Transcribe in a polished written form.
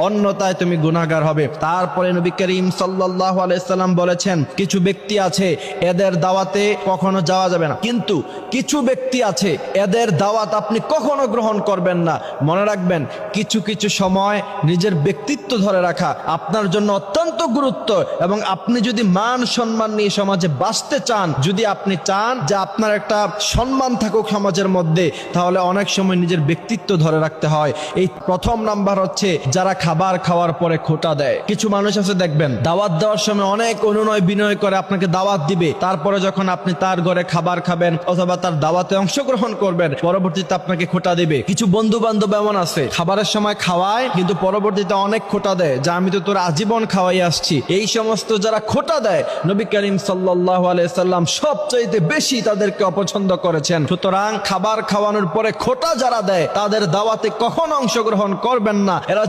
অন্যথায় তুমি গুনাহগার হবে। তারপরে নবী করিম সাল্লাল্লাহু আলাইহি সাল্লাম বলেছেন, কিছু ব্যক্তি আছে এদের দাওয়াতে কখনো যাওয়া যাবে না, কিন্তু কিছু ব্যক্তি আছে এদের দাওয়াত আপনি কখনো গ্রহণ করবেন না। মনে রাখবেন, কিছু কিছু সময় নিজের ব্যক্তিত্ব ধরে রাখা আপনার জন্য অত্যন্ত গুরুত্ব, এবং আপনি যদি মান সম্মান নিয়ে সমাজে বাঁচতে চান, যদি আপনি চান যে আপনার একটা সম্মান থাকুক সমাজের মধ্যে, তাহলে অনেক সময় নিজের ব্যক্তিত্ব ধরে রাখতে হয়। এই প্রথম নাম্বার হচ্ছে যারা খাবার খাওয়ার পরে খোঁটা দেয়। কিছু মানুষ আছে দেখবেন, দাওয়াত দেওয়ার সময় অনেক অনুনয় বিনয় করে আপনাকে দাওয়াত দিবে, তারপরে যখন আপনি তার ঘরে খাবার খাবেন অথবা তার দাওয়াতে অংশগ্রহণ করবেন, পরবর্তীতে আপনাকে খোঁটা দিবে। কিছু বন্ধু বান্ধব এমন আছে, খাবারের সময় খাওয়ায় কিন্তু পরবর্তীতে অনেক খোঁটা দেয়, যা আমি তো তোর আজীবন খাওয়াই আসছি। এই সমস্ত যারা খোঁটা দেয়, নবী করিম সাল্লাল্লাহু আলাইহি সাল্লাম সবচাইতে বেশি তাদেরকে অপছন্দ করেছেন। সুতরাং খাবার খাওয়ানোর পরে খোঁটা যারা দেয়, তাদের দাওয়াতে কখনো অংশগ্রহণ করবেন না। এরা